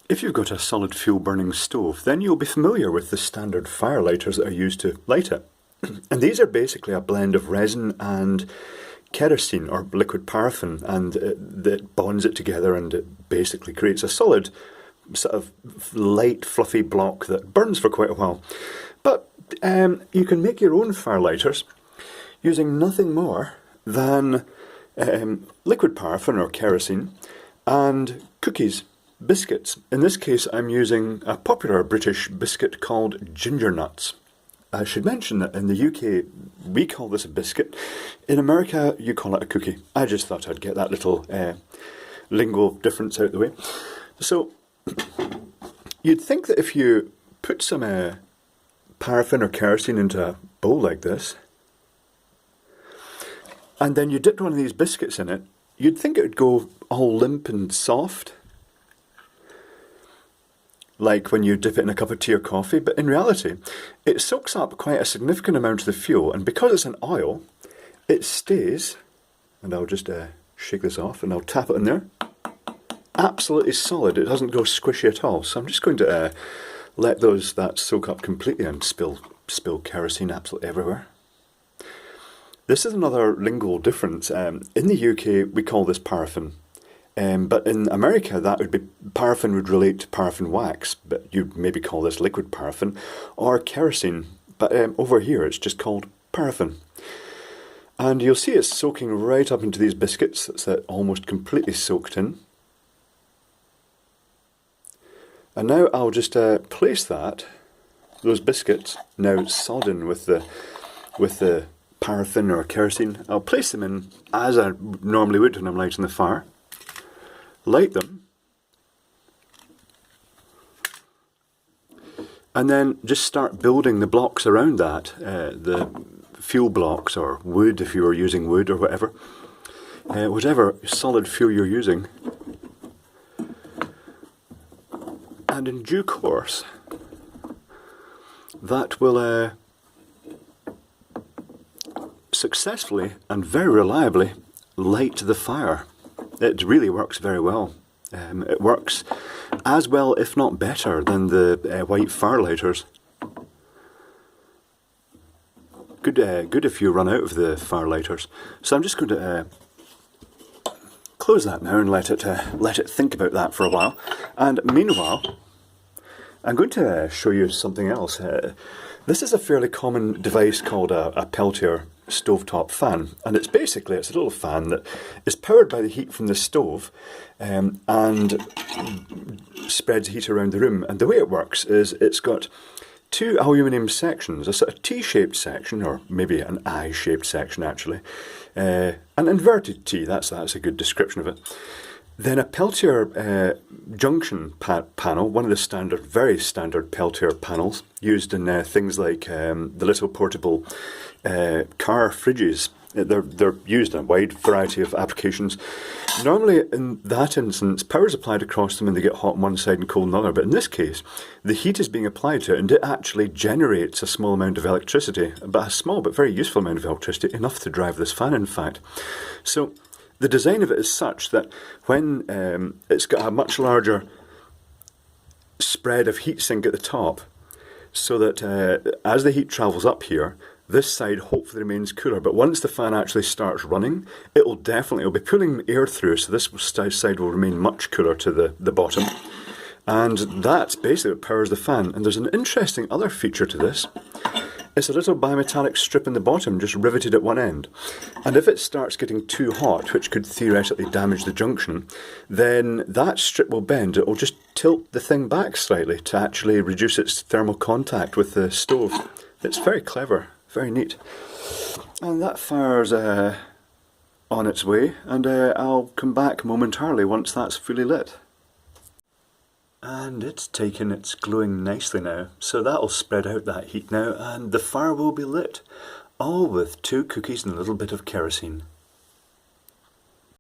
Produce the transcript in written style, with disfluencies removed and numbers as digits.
If you've got a solid fuel burning stove, then you'll be familiar with the standard fire lighters that are used to light it. And these are basically a blend of resin and kerosene or liquid paraffin, and it bonds it together, and it basically creates a solid sort of light fluffy block that burns for quite a while. But you can make your own fire lighters using nothing more than liquid paraffin or kerosene and cookies, biscuits. In this case I'm using a popular British biscuit called ginger nuts. I should mention that in the UK we call this a biscuit. In America you call it a cookie. I just thought I'd get that little lingo difference out of the way. So you'd think that if you put some paraffin or kerosene into a bowl like this, and then you dipped one of these biscuits in it, you'd think it would go all limp and soft, like when you dip it in a cup of tea or coffee, but in reality it soaks up quite a significant amount of the fuel, and because it's an oil, it stays, and I'll just shake this off and I'll tap it in there, absolutely solid. It doesn't go squishy at all. So I'm just going to let that soak up completely and spill kerosene absolutely everywhere. This is another lingual difference. In the UK we call this paraffin, but in America that would be, paraffin would relate to paraffin wax, but you'd maybe call this liquid paraffin or kerosene, but over here it's just called paraffin. And you'll see it's soaking right up into these biscuits. It's almost completely soaked in. And now I'll just place those biscuits, now sodden with the paraffin or kerosene, I'll place them in as I normally would when I'm lighting the fire. Light them, and then just start building the blocks around that, the fuel blocks or wood if you were using wood or whatever solid fuel you're using. And in due course that will successfully and very reliably light the fire. It really works very well. It works as well, if not better, than the white fire lighters. Good if you run out of the fire lighters. So I'm just going to close that now and let it think about that for a while. And meanwhile, I'm going to show you something else. This is a fairly common device called a Peltier stovetop fan, and it's a little fan that is powered by the heat from the stove and spreads heat around the room. And the way it works is it's got two aluminium sections, a sort of T-shaped section, or maybe an I-shaped section actually, an inverted T, that's a good description of it. Then a Peltier junction panel, one of the very standard Peltier panels, used in things like the little portable car fridges. They're used in a wide variety of applications. Normally in that instance, power is applied across them and they get hot on one side and cold on the other, but in this case the heat is being applied to it and it actually generates a small amount of electricity, but a small but very useful amount of electricity, enough to drive this fan in fact. So the design of it is such that when it's got a much larger spread of heatsink at the top, so that as the heat travels up here, this side hopefully remains cooler, but once the fan actually starts running, it'll be pulling air through, so this side will remain much cooler to the bottom. And that's basically what powers the fan. And there's an interesting other feature to this. It's a little bimetallic strip in the bottom, just riveted at one end. And if it starts getting too hot, which could theoretically damage the junction, then that strip will bend. It will just tilt the thing back slightly to actually reduce its thermal contact with the stove. It's very clever, very neat. And that fire's on its way, and I'll come back momentarily once that's fully lit. And it's glowing nicely now, so that'll spread out that heat now and the fire will be lit, all with 2 cookies and a little bit of kerosene.